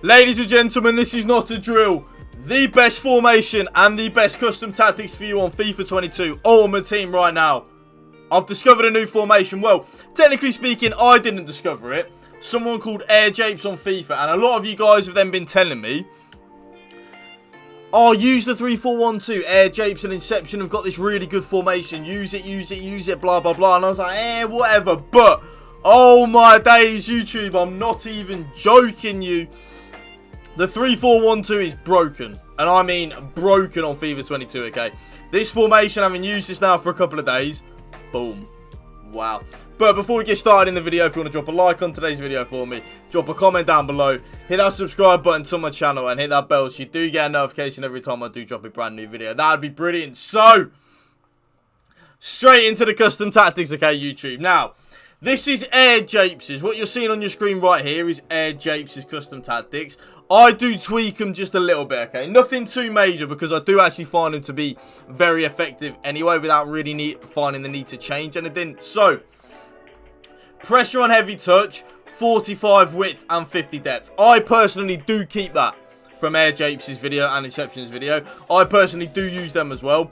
Ladies and gentlemen, this is not a drill. The best formation and the best custom tactics for you on FIFA 22. All on my team right now. I've discovered a new formation. Well, technically speaking, I didn't discover it. Someone called Japes on FIFA. And a lot of you guys have then been telling me, oh, use the 3-4-1-2. Japes and Inception have got this really good formation. Use it, blah, blah, blah. And I was like, whatever. But, oh my days, YouTube, I'm not even joking you. The 3-4-1-2 is broken. And I mean broken on FIFA 22, okay? This formation, having used this now for a couple of days. Boom. Wow. But before we get started in the video, if you want to drop a like on today's video for me, drop a comment down below, hit that subscribe button to my channel, and hit that bell so you do get a notification every time I do drop a brand new video. That would be brilliant. So, straight into the custom tactics, okay, YouTube. Now, this is Japes'. What you're seeing on your screen right here is Japes' custom tactics. I do tweak them just a little bit, okay? Nothing too major because I do actually find them to be very effective anyway without really finding the need to change anything. So, pressure on heavy touch, 45 width and 50 depth. I personally do keep that from Japes' video and Inception's video. I personally do use them as well.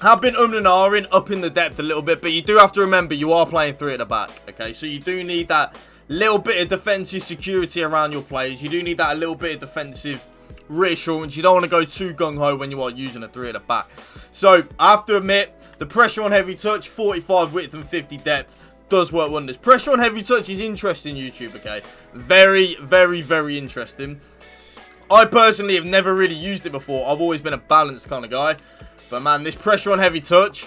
Have been and ahhing up in the depth a little bit, but you do have to remember you are playing 3 at the back, okay? So you do need that little bit of defensive security around your players. You do need that a little bit of defensive reassurance. You don't want to go too gung-ho when you are using a 3 at the back. So, I have to admit, the pressure on heavy touch, 45 width and 50 depth, does work wonders. Pressure on heavy touch is interesting, YouTube, okay? Very, very, very interesting. I personally have never really used it before. I've always been a balanced kind of guy. But, man, this pressure on heavy touch,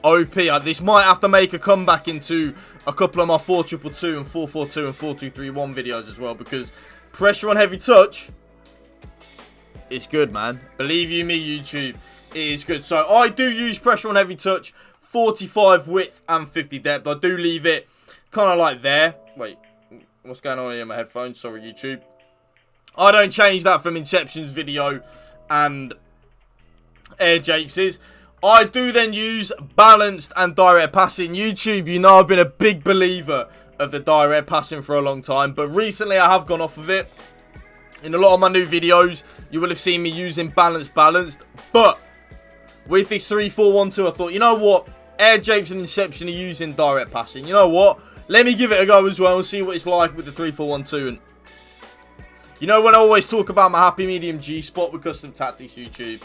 OP. This might have to make a comeback into a couple of my 4-2-2 and 4-4-2 and 4-2-3-1 videos as well, because pressure on heavy touch is good, man. Believe you me, YouTube, it is good. So I do use pressure on heavy touch, 45 width and 50 depth. I do leave it kind of like there. Wait, what's going on here in my headphones? Sorry, YouTube. I don't change that from Inception's video and Japes'. I do then use balanced and direct passing. YouTube, you know I've been a big believer of the direct passing for a long time, but recently I have gone off of it. In a lot of my new videos, you will have seen me using balanced, but with this 3-4-1-2, I thought, you know what? Japes and Inception are using direct passing. You know what? Let me give it a go as well and see what it's like with the 3-4-1-2. And you know when I always talk about my happy medium G spot with custom tactics, YouTube?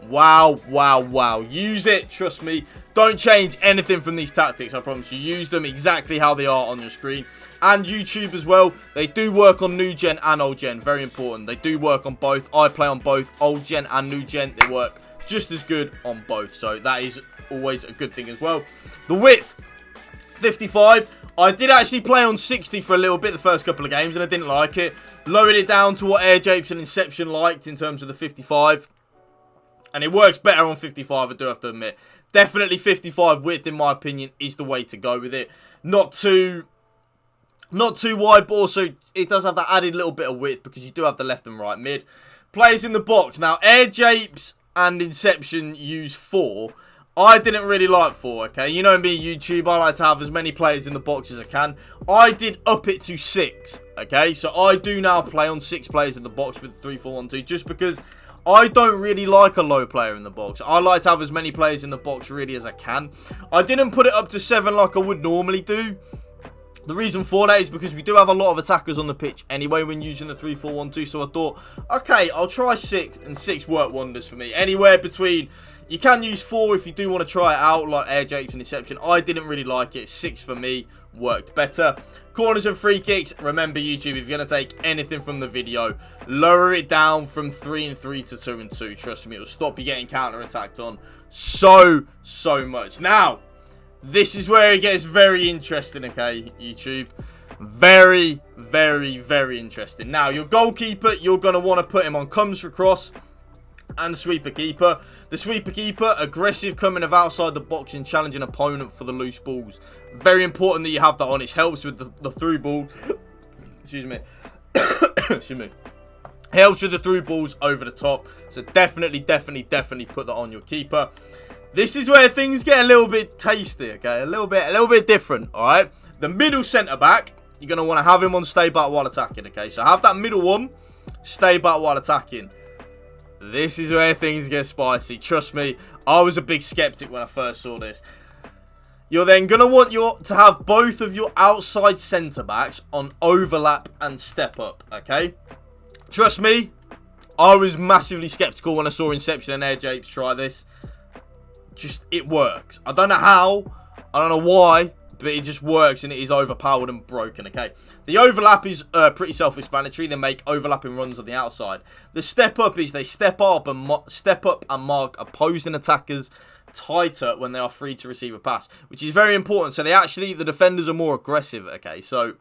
Wow, wow, wow. Use it, trust me. Don't change anything from these tactics, I promise you. Use them exactly how they are on your screen. And YouTube as well. They do work on new gen and old gen. Very important. They do work on both. I play on both old gen and new gen. They work just as good on both. So that is always a good thing as well. The width, 55. I did actually play on 60 for a little bit the first couple of games and I didn't like it. Lowered it down to what Japes and Inception liked in terms of the 55. And it works better on 55, I do have to admit. Definitely 55 width, in my opinion, is the way to go with it. Not too wide, but also it does have that added little bit of width because you do have the left and right mid. Players in the box. Now, Japes and Inception use 4. I didn't really like 4, okay? You know me, YouTube, I like to have as many players in the box as I can. I did up it to 6, okay? So I do now play on 6 players in the box with the 3-4-1-2 just because I don't really like a low player in the box. I like to have as many players in the box really as I can. I didn't put it up to 7 like I would normally do. The reason for that is because we do have a lot of attackers on the pitch anyway when using the 3-4-1-2. So I thought, okay, I'll try 6, and 6 worked wonders for me. Anywhere between, you can use 4 if you do want to try it out, like Japes and Inception. I didn't really like it. 6 for me worked better. Corners and free kicks. Remember, YouTube, if you're going to take anything from the video, lower it down from 3-3 to 2-2. Trust me, it'll stop you getting counter-attacked on so much. Now, this is where it gets very interesting, okay, YouTube? Very, very, very interesting. Now, your goalkeeper, you're going to want to put him on comes for cross and sweeper keeper. The sweeper keeper, aggressive, coming of outside the box and challenging opponent for the loose balls. Very important that you have that on. It helps with the through ball. Excuse me. Excuse me. Helps with the through balls over the top. So definitely put that on your keeper. This is where things get a little bit tasty, okay? A little bit different, all right? The middle centre back, you're going to want to have him on stay back while attacking, okay? So have that middle one, stay back while attacking. This is where things get spicy. Trust me, I was a big skeptic when I first saw this. You're then going to want to have both of your outside centre-backs on overlap and step up, okay? Trust me, I was massively skeptical when I saw Inception and Air Japes try this. Just, it works. I don't know how, I don't know why, but it just works and it is overpowered and broken, okay? The overlap is pretty self-explanatory. They make overlapping runs on the outside. The step up is they step up and mark opposing attackers tighter when they are free to receive a pass, which is very important. So the defenders are more aggressive, okay? So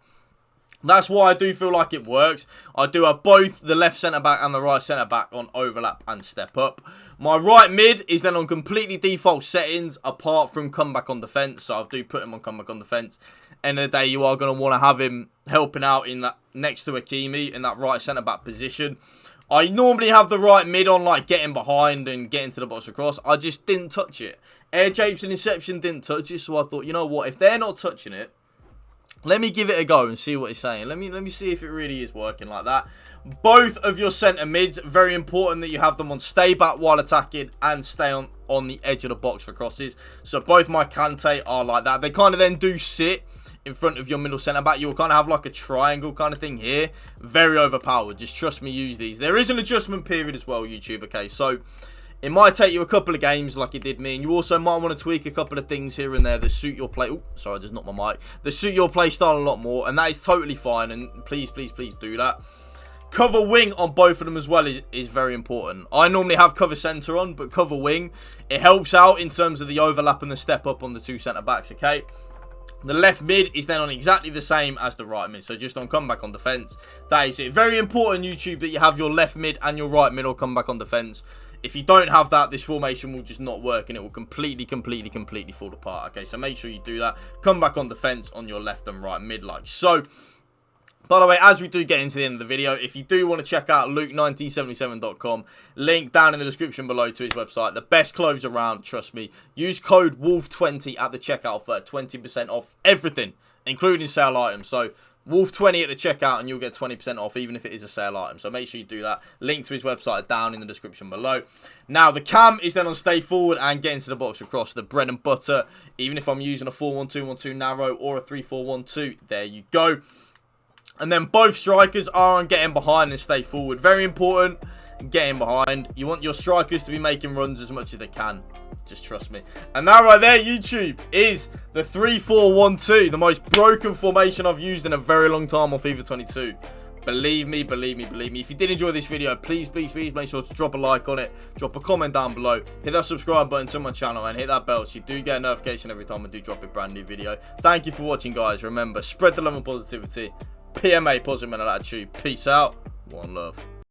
that's why I do feel like it works. I do have both the left centre-back and the right centre-back on overlap and step up. My right mid is then on completely default settings apart from comeback on defence. So I do put him on comeback on defence. End of the day, you are going to want to have him helping out in that next to Hakimi in that right centre-back position. I normally have the right mid on like getting behind and getting to the box across. I just didn't touch it. Air Japes and Inception didn't touch it. So I thought, you know what? If they're not touching it, let me give it a go and see what he's saying. Let me see if it really is working like that. Both of your centre mids, very important that you have them on stay back while attacking and stay on the edge of the box for crosses. So both my Kante are like that. They kind of then do sit in front of your middle centre back. You'll kind of have like a triangle kind of thing here. Very overpowered. Just trust me, use these. There is an adjustment period as well, YouTube. Okay, so it might take you a couple of games like it did me. And you also might want to tweak a couple of things here and there that suit your play. Oh, sorry, I just knocked my mic. That suit your play style a lot more. And that is totally fine. And please, please, please do that. Cover wing on both of them as well is very important. I normally have cover centre on, but cover wing, it helps out in terms of the overlap and the step up on the two centre backs, okay? The left mid is then on exactly the same as the right mid. So just on comeback on defence. That is it. Very important, YouTube, that you have your left mid and your right mid or comeback on defence. If you don't have that, this formation will just not work and it will completely fall apart. Okay, so make sure you do that. Come back on defence on your left and right mid like so. By the way, as we do get into the end of the video, if you do want to check out Luke1977.com, link down in the description below to his website. The best clothes around, trust me. Use code WOLF20 at the checkout for 20% off everything, including sale items. So WOLF20 at the checkout and you'll get 20% off even if it is a sale item. So make sure you do that. Link to his website down in the description below. Now, the cam is then on stay forward and get into the box across the bread and butter. Even if I'm using a 4-1-2-1-2 narrow or a 3-4-1-2, there you go. And then both strikers are on getting behind and stay forward. Very important, getting behind. You want your strikers to be making runs as much as they can. Just trust me. And that right there, YouTube, is the 3-4-1-2. The most broken formation I've used in a very long time on FIFA 22. Believe me, believe me, believe me. If you did enjoy this video, please, please, please make sure to drop a like on it. Drop a comment down below. Hit that subscribe button to my channel and hit that bell so you do get a notification every time I do drop a brand new video. Thank you for watching, guys. Remember, spread the love and positivity. PMA, positive mental attitude. Peace out. One love.